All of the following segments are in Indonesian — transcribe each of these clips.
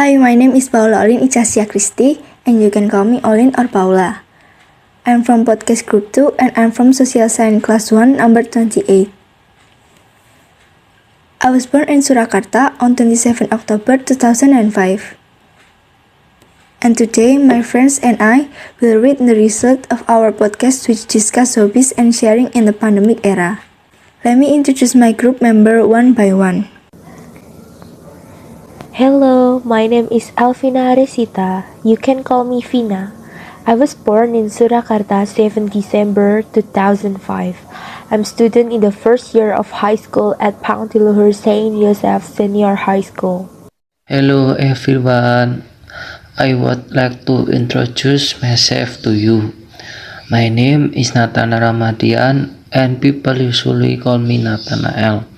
Hi, my name is Paula Olin Ichasia Christy, and you can call me Olin or Paula. I'm from Podcast Group 2, and I'm from Social Science Class 1, number 28. I was born in Surakarta on 27 October 2005. And today, my friends and I will read the result of our podcast which discuss hobbies and sharing in the pandemic era. Let me introduce my group member one by one. Hello, my name is Alvina Aresita. You can call me Vina. I was born in Surakarta 7 December 2005. I'm student in the first year of high school at Pangtiluhur Saint Joseph Senior High School. Hello everyone, I would like to introduce myself to you. My name is Nathan Ramadian and people usually call me Nathanael.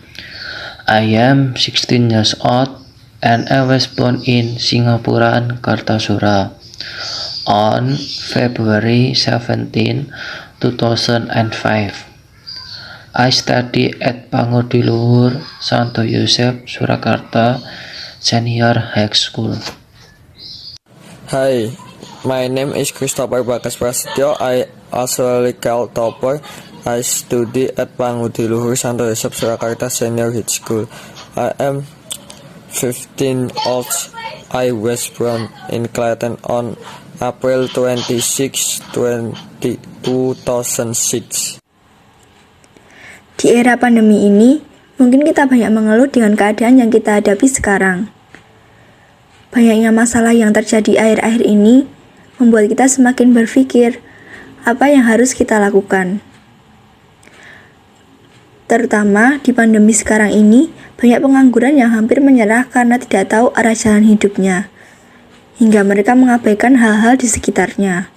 I am 16 years old and I was born in Singapura, Kartasura on February 17, 2005. I study at Pangtiluhur Santo Yosef Surakarta Senior High School. Hi, my name is Christopher Bagas Prasetyo. I also called Topper. I study at Pangtiluhur Santo Yosef Surakarta Senior High School. I am 15 old. I was born in Klaten on April 26, 2006. Di era pandemi ini, mungkin kita banyak mengeluh dengan keadaan yang kita hadapi sekarang. Banyaknya masalah yang terjadi akhir-akhir ini membuat kita semakin berpikir apa yang harus kita lakukan. Terutama di pandemi sekarang ini, banyak pengangguran yang hampir menyerah karena tidak tahu arah jalan hidupnya, hingga mereka mengabaikan hal-hal di sekitarnya.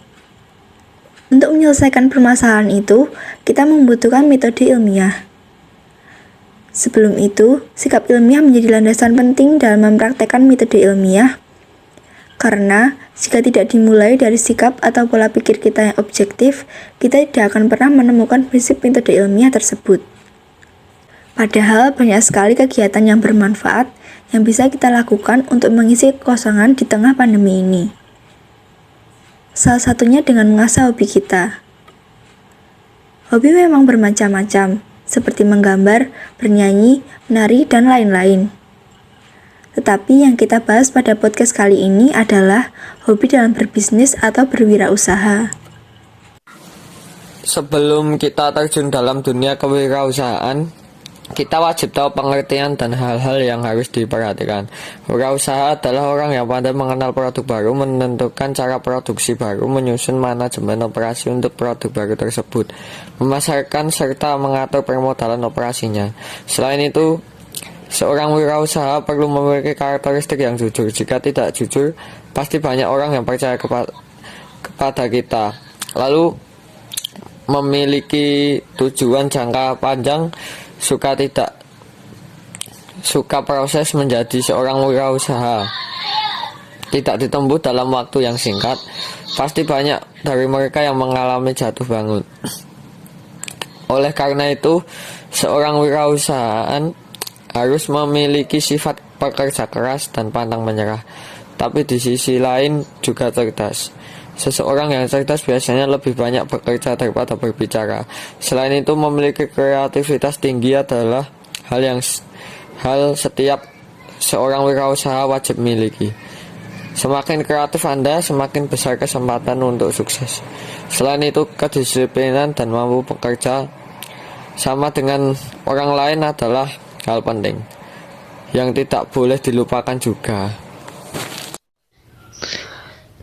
Untuk menyelesaikan permasalahan itu, kita membutuhkan metode ilmiah. Sebelum itu, sikap ilmiah menjadi landasan penting dalam mempraktekkan metode ilmiah, karena jika tidak dimulai dari sikap atau pola pikir kita yang objektif, kita tidak akan pernah menemukan prinsip metode ilmiah tersebut. Padahal banyak sekali kegiatan yang bermanfaat yang bisa kita lakukan untuk mengisi kekosongan di tengah pandemi ini. Salah satunya dengan mengasah hobi kita. Hobi memang bermacam-macam, seperti menggambar, bernyanyi, menari, dan lain-lain. Tetapi yang kita bahas pada podcast kali ini adalah hobi dalam berbisnis atau berwirausaha. Sebelum kita terjun dalam dunia kewirausahaan, kita wajib tahu pengertian dan hal-hal yang harus diperhatikan. Wirausaha adalah orang yang pandai mengenal produk baru, menentukan cara produksi baru, menyusun manajemen operasi untuk produk baru tersebut, memasarkan serta mengatur permodalan operasinya. Selain itu, seorang wirausaha perlu memiliki karakteristik yang jujur. Jika tidak jujur, pasti banyak orang yang percaya kepada kita. Lalu, memiliki tujuan jangka panjang, suka proses menjadi seorang wirausaha tidak ditempuh dalam waktu yang singkat. Pasti banyak dari mereka yang mengalami jatuh bangun. Oleh karena itu, seorang wirausahaan harus memiliki sifat pekerja keras dan pantang menyerah, tapi di sisi lain juga cerdas. Seseorang yang cerdas biasanya lebih banyak bekerja daripada berbicara. Selain itu, memiliki kreativitas tinggi adalah hal setiap seorang wirausaha wajib miliki. Semakin kreatif Anda, semakin besar kesempatan untuk sukses. Selain itu, kedisiplinan dan mampu bekerja sama dengan orang lain adalah hal penting yang tidak boleh dilupakan juga.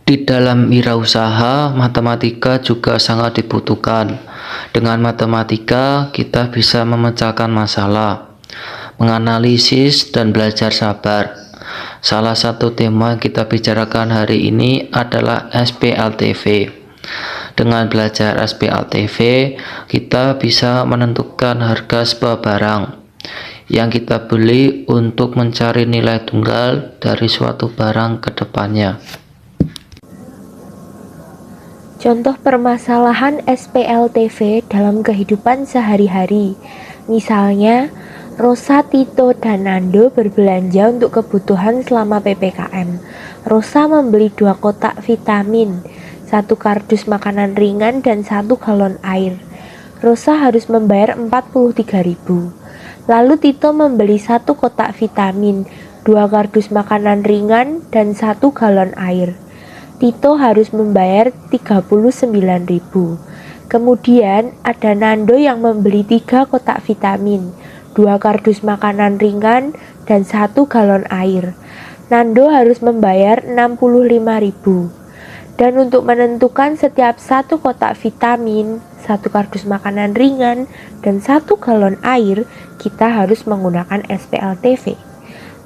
Di dalam wirausaha, matematika juga sangat dibutuhkan. Dengan matematika, kita bisa memecahkan masalah, menganalisis, dan belajar sabar. Salah satu tema yang kita bicarakan hari ini adalah SPLTV. Dengan belajar SPLTV, kita bisa menentukan harga sebuah barang yang kita beli untuk mencari nilai tunggal dari suatu barang ke depannya. Contoh permasalahan SPLTV dalam kehidupan sehari-hari. Misalnya, Rosa, Tito, dan Nando berbelanja untuk kebutuhan selama PPKM. Rosa membeli 2 kotak vitamin, 1 kardus makanan ringan, dan 1 galon air. Rosa harus membayar 43.000. Lalu Tito membeli 1 kotak vitamin, 2 kardus makanan ringan, dan 1 galon air. Tito harus membayar 39.000. Kemudian ada Nando yang membeli 3 kotak vitamin, 2 kardus makanan ringan, dan 1 galon air. Nando harus membayar 65.000. Dan untuk menentukan setiap 1 kotak vitamin, 1 kardus makanan ringan, dan 1 galon air, kita harus menggunakan SPLTV.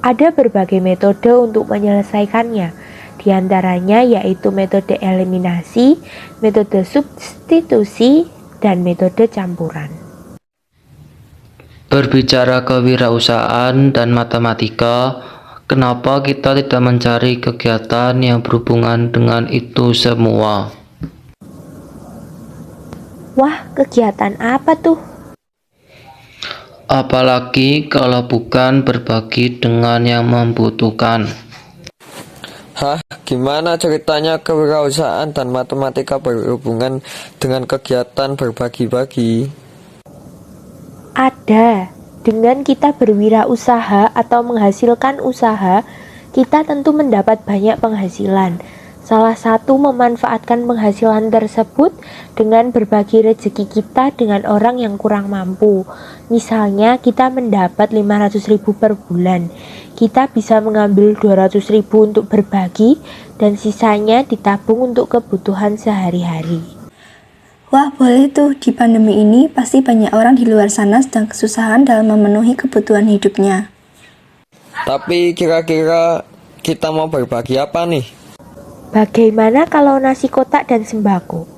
Ada berbagai metode untuk menyelesaikannya, di antaranya yaitu metode eliminasi, metode substitusi, dan metode campuran. Berbicara kewirausahaan dan matematika, kenapa kita tidak mencari kegiatan yang berhubungan dengan itu semua? Wah, kegiatan apa tuh? Apalagi kalau bukan berbagi dengan yang membutuhkan. Hah, gimana ceritanya kewirausahaan dan matematika berhubungan dengan kegiatan berbagi-bagi? Ada. Dengan kita berwirausaha atau menghasilkan usaha, kita tentu mendapat banyak penghasilan. Salah satu memanfaatkan penghasilan tersebut dengan berbagi rezeki kita dengan orang yang kurang mampu. Misalnya kita mendapat 500.000 per bulan. Kita bisa mengambil 200.000 untuk berbagi dan sisanya ditabung untuk kebutuhan sehari-hari. Wah, boleh tuh. Di pandemi ini pasti banyak orang di luar sana sedang kesusahan dalam memenuhi kebutuhan hidupnya. Tapi kira-kira kita mau berbagi apa nih? Bagaimana kalau nasi kotak dan sembako?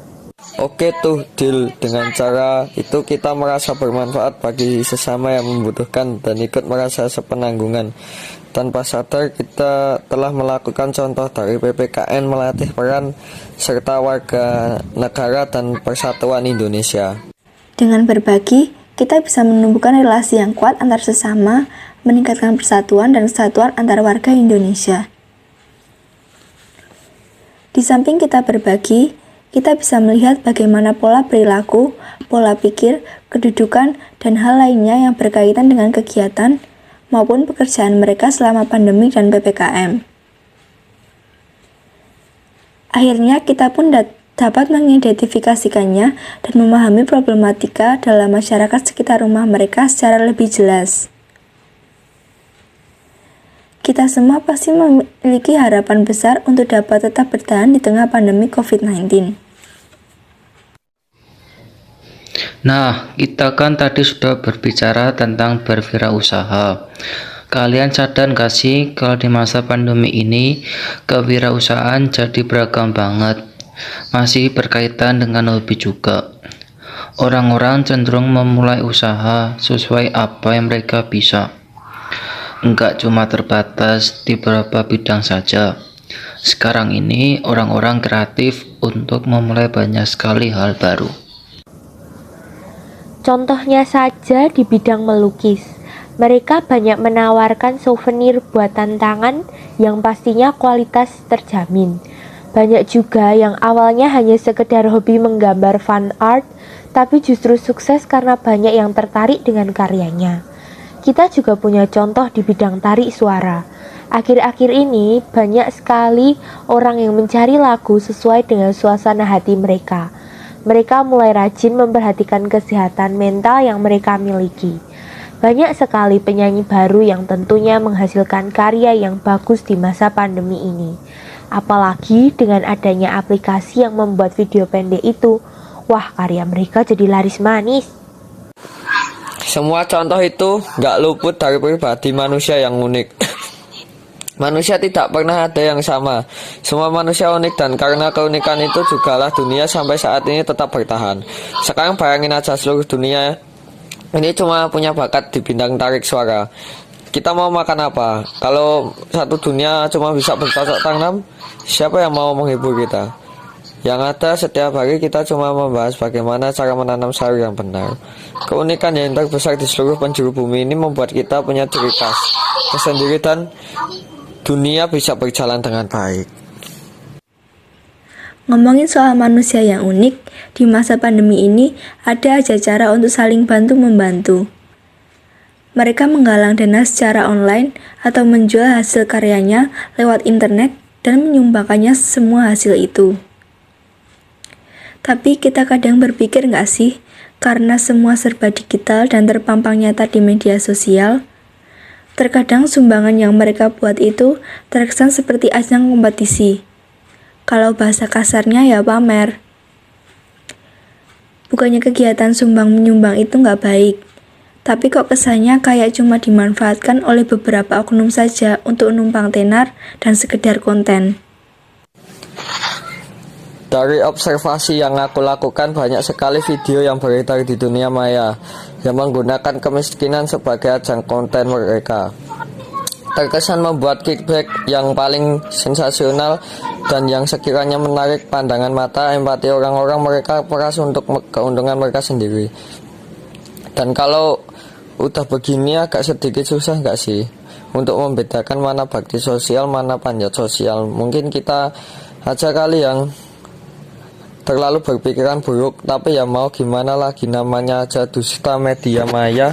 Oke tuh, deal. Dengan cara itu kita merasa bermanfaat bagi sesama yang membutuhkan dan ikut merasa sepenanggungan. Tanpa sadar kita telah melakukan contoh dari PPKN melatih peran serta warga negara dan persatuan Indonesia. Dengan berbagi, kita bisa menumbuhkan relasi yang kuat antar sesama, meningkatkan persatuan dan kesatuan antar warga Indonesia. Di samping kita berbagi, kita bisa melihat bagaimana pola perilaku, pola pikir, kedudukan, dan hal lainnya yang berkaitan dengan kegiatan maupun pekerjaan mereka selama pandemi dan PPKM. Akhirnya kita pun dapat mengidentifikasikannya dan memahami problematika dalam masyarakat sekitar rumah mereka secara lebih jelas. Kita semua pasti memiliki harapan besar untuk dapat tetap bertahan di tengah pandemi COVID-19. Nah, kita kan tadi sudah berbicara tentang berwirausaha. Kalian sadar gak sih kalau di masa pandemi ini kewirausahaan jadi beragam banget, masih berkaitan dengan hobi juga. Orang-orang cenderung memulai usaha sesuai apa yang mereka bisa. Enggak cuma terbatas di beberapa bidang saja. Sekarang ini orang-orang kreatif untuk memulai banyak sekali hal baru. Contohnya saja di bidang melukis. Mereka banyak menawarkan souvenir buatan tangan yang pastinya kualitas terjamin. Banyak juga yang awalnya hanya sekedar hobi menggambar fan art, tapi justru sukses karena banyak yang tertarik dengan karyanya. Kita juga punya contoh di bidang tarik suara. Akhir-akhir ini banyak sekali orang yang mencari lagu sesuai dengan suasana hati mereka. Mereka mulai rajin memperhatikan kesehatan mental yang mereka miliki. Banyak sekali penyanyi baru yang tentunya menghasilkan karya yang bagus di masa pandemi ini. Apalagi dengan adanya aplikasi yang membuat video pendek itu. Wah, karya mereka jadi laris manis. Semua contoh itu nggak luput dari pribadi manusia yang unik. Manusia tidak pernah ada yang sama. Semua manusia unik dan karena keunikan itu jugalah dunia sampai saat ini tetap bertahan. Sekarang bayangin aja seluruh dunia ini cuma punya bakat di bidang tarik suara. Kita mau makan apa? Kalau satu dunia cuma bisa bercocok tanam, siapa yang mau menghibur kita? Yang ada setiap hari kita cuma membahas bagaimana cara menanam sayur yang benar. Keunikan yang terbesar di seluruh penjuru bumi ini membuat kita punya ciri khas tersendiri dan dunia bisa berjalan dengan baik. Ngomongin soal manusia yang unik, di masa pandemi ini ada aja cara untuk saling bantu-membantu. Mereka menggalang dana secara online atau menjual hasil karyanya lewat internet dan menyumbangkannya semua hasil itu. Tapi kita kadang berpikir nggak sih, karena semua serba digital dan terpampang nyata di media sosial, terkadang sumbangan yang mereka buat itu terkesan seperti ajang kompetisi. Kalau bahasa kasarnya ya pamer. Bukannya kegiatan sumbang-menyumbang itu nggak baik, tapi kok kesannya kayak cuma dimanfaatkan oleh beberapa oknum saja untuk numpang tenar dan sekedar konten. Dari observasi yang aku lakukan, banyak sekali video yang beredar di dunia maya yang menggunakan kemiskinan sebagai ajang konten mereka. Terkesan membuat kickback yang paling sensasional dan yang sekiranya menarik pandangan mata empati orang-orang. Mereka peras untuk keuntungan mereka sendiri. Dan kalau udah begini agak sedikit susah nggak sih untuk membedakan mana bakti sosial, mana panjat sosial. Mungkin kita aja kali yang terlalu berpikiran buruk, tapi ya mau gimana lagi, namanya aja dusta media maya.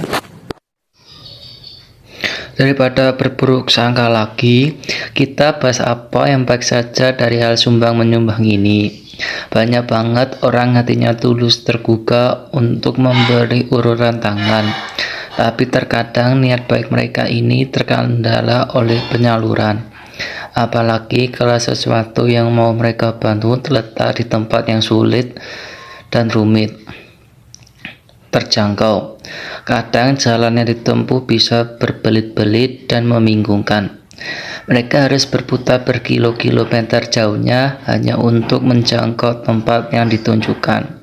Daripada berburuk sangka lagi, kita bahas apa yang baik saja dari hal sumbang menyumbang ini. Banyak banget orang hatinya tulus tergugah untuk memberi uluran tangan, tapi terkadang niat baik mereka ini terkendala oleh penyaluran. Apalagi kalau sesuatu yang mau mereka bantu terletak di tempat yang sulit dan rumit terjangkau. Kadang jalan yang ditempuh bisa berbelit-belit dan membingungkan. Mereka harus berputar berkilo-kilometer jauhnya hanya untuk menjangkau tempat yang ditunjukkan.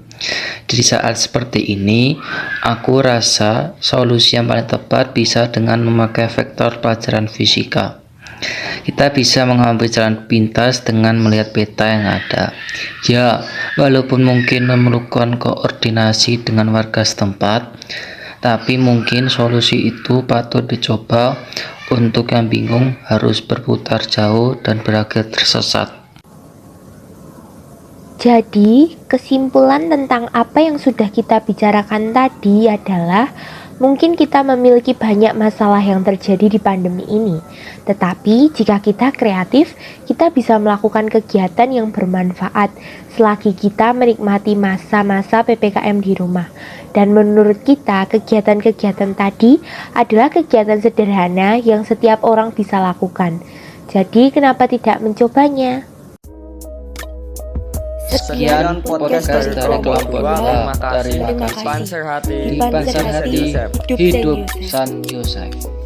Di saat seperti ini, aku rasa solusi yang paling tepat bisa dengan memakai vektor pelajaran fisika. Kita bisa mengambil jalan pintas dengan melihat peta yang ada. Ya, walaupun mungkin memerlukan koordinasi dengan warga setempat, tapi mungkin solusi itu patut dicoba. Untuk yang bingung harus berputar jauh dan berakhir tersesat. Jadi, kesimpulan tentang apa yang sudah kita bicarakan tadi adalah mungkin kita memiliki banyak masalah yang terjadi di pandemi ini. Tetapi, jika kita kreatif, kita bisa melakukan kegiatan yang bermanfaat selagi kita menikmati masa-masa PPKM di rumah. Dan menurut kita, kegiatan-kegiatan tadi adalah kegiatan sederhana yang setiap orang bisa lakukan. Jadi, kenapa tidak mencobanya? Sekian podcast dari kelompok 2. Terima kasih. Panser hati, Di Panser Hati, Hidup San Yosef.